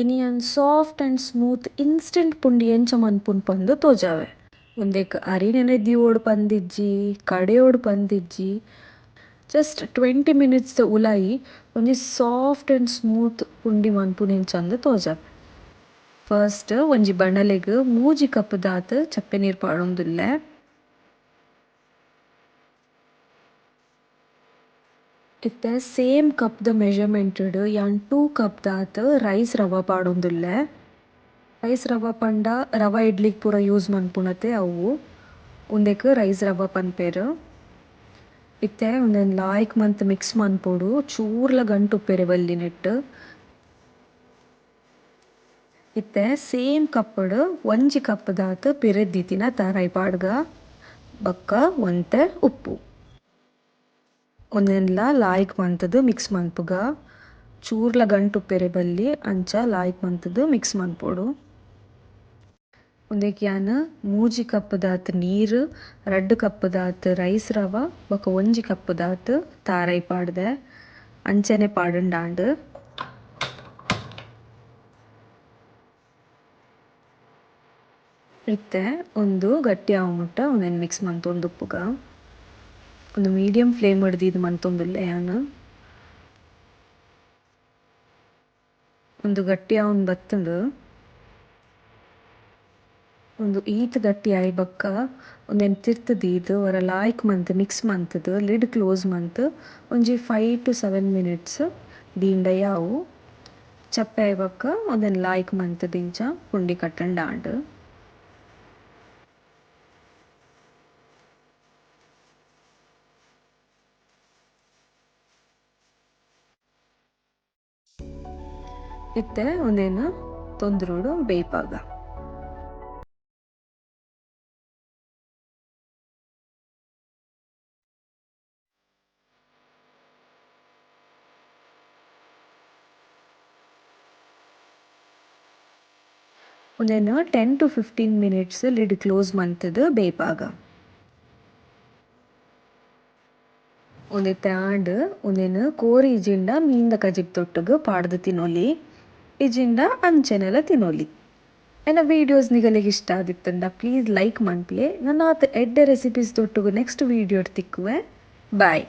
ಇನಿಯನ್ soft and smooth instant ಪುಂಡಿ ಎಂಚ ಮನ್ಪುನ್ ಪಂದ್ ತೋಜಾವೆ. ಉಂದೆಕ್ ಅರಿನೆನೆ ಪಂದಿಜ್ಜಿ ಕಡೆಯೋಡು ಪಂದಿಜ್ಜಿ ಜಸ್ಟ್ 20 ಮಿನಿಟ್ಸ್ ಉಲಾಯಿ ಒಂಜಿ ಸಾಫ್ಟ್ ಆ್ಯಂಡ್ ಸ್ಮೂತ್ ಪುಂಡಿ ಮನ್ಪುನ ಇಂಚಂದ್ ತೋಜಾವೆ. ಫಸ್ಟ್ ಒಂಜಿ ಬಣಲೆಗ್ ಮೂಜಿ ಕಪ್ ದಾತ್ ಚಪ್ಪೆ ನೀರ್ ಪಾಡೊಂದುಲ್ಲೆ. ಇತ್ತೆ ಸೇಮ್ ಕಪ್ದ ಮೆಜರ್ಮೆಂಟ್ಡ್ ಯಾನ್ 2 ಕಪ್ ದಾತ್ ರೈಸ್ ರವ ಪಾಡೊಂದುಲ್ಲೆ. ರೈಸ್ ರವ ಪಂಡ ರವ ಇಡ್ಲಿಗ್ ಪೂರ ಯೂಸ್ ಮನ್ಪುನತೆ ಅವು. ಉಂದೆಕ್ ರೈಸ್ ರವ ಪನ್ಪೆರ್. ಇತ್ತೆ ಉಂದೆನ್ ಲಾಯ್ಕ್ ಮಂತ್ ಮಿಕ್ಸ್ ಮನ್ಪೊಡು ಚೂರ್ಲ ಗಂಟುಪ್ಪೆರೆ ಬಲ್ಲಿನಿಟ್. ಇತ್ತೆ ಸೇಮ್ ಕಪ್ಡ್ ಒಂಜಿ ಕಪ್ ದಾತ್ ಪಿರೆಗ್ ದೀತಿನ ತಾರಾಯಿ ಪಾಡ್ಗ ಬೊಕ್ಕ ಒಂತೆ ಉಪ್ಪು. ಉಂದೆನ್ಲ ಲಾಯ್ಕ್ ಮಂತುದು ಮಿಕ್ಸ್ ಮನ್ಪುಗ ಚೂರ್ಲ ಗಂಟುಪ್ಪೆರೆ ಬಲ್ಲಿ ಅಂಚ ಲಾಯ್ಕ್ ಮಂತುದು ಮಿಕ್ಸ್ ಮನ್ಪೊಡು. ಉಂದೆಕ್ ಯಾನ್ ಮೂಜಿ ಕಪ್ ದಾತ್ ನೀರ್ 2 ಕಪ್ ದಾತ್ ರೈಸ್ ರವ ಬೊಕ 1 ಕಪ್ ದಾತ್ ತಾರಾಯಿ ಪಾಡ್ದೆ ಅಂಚನೆ ಪಾಡಂಡಾಂಡ್. ಇತ್ತೆ ಉಂದು ಗಟ್ಟಿ ಆವ ಮುಟ್ಟ ಉಂದೆನ್ ಮಿಕ್ಸ್ ಮಂತೊಂದುಪ್ಪುಗ ಒಂದು ಮೀಡಿಯಂ ಫ್ಲೇಮ್ಡ್ ದೀದ್ ಮಂತೊಂದುಲ್ಲೆ ಯಾನ್. ಉಂದು ಗಟ್ಟಿ ಆವೊಂದು ಬತ್ತುಂಡ್ ಉಂದು ಈತ್ ಗಟ್ಟಿ ಆಯಿ ಬೊಕ್ಕ ಉಂದೆನ್ ತಿರ್ತ್ ದೀದ್ ಒರ ಲಾಯ್ಕ್ ಮಂತ್ ಮಿಕ್ಸ್ ಮಂತುದು ಲಿಡ್ ಕ್ಲೋಸ್ ಮಂತ್ ಒಂಜಿ 5 to 7 ಮಿನಿಟ್ಸ್ ದೀಂಡ ಯಾವು. ಚಪ್ಪೆ ಆಯಿ ಬೊಕ್ಕ ಉಂದೆನ್ ಲಾಯ್ಕ್ ಮಂತ್ ದಿಂಚ ಪುಂಡಿ ಕಟ್ಟಂಡಾಂಡ್. ಇತ್ತೆ ಉಂದೆನ್ ತೊಂದ್ರೊಡು ಬೇಯ್ಪಾಗ. ಉಂದೆನ್ 10 to 15 ಮಿನಿಟ್ಸ್ ಲಿಡ್ ಕ್ಲೋಸ್ ಮಂತುದು ಬೇಯ್ಪಾಗ. ಉಂದೆತ ಆಂಡ್ ಉಂದೆನ್ ಕೋರಿ ಇಜಿಂಡ ಮೀನ್ದ ಕಜಿಪ್ ತೊಟ್ಟುಗು ಪಾಡ್ದ್ ತಿನೊಲಿ ಇಜಿಂಡ ಅಂಚೆನೆಲ ತಿನೊಲಿ. ಎನ್ನ ವೀಡಿಯೋಸ್ ನಿಗಲೆಗ್ ಇಷ್ಟ ಆದಿತ್ತಂಡ ಪ್ಲೀಸ್ ಲೈಕ್ ಮನ್ಪುಲೆ. ನನ್ನಾತ್ ಎಡ್ಡೆ ರೆಸಿಪೀಸ್ ತೊಟ್ಟುಗು ನೆಕ್ಸ್ಟ್ ವೀಡಿಯೋಡ್ ತಿಕ್ಕುವೆ. ಬಾಯ್.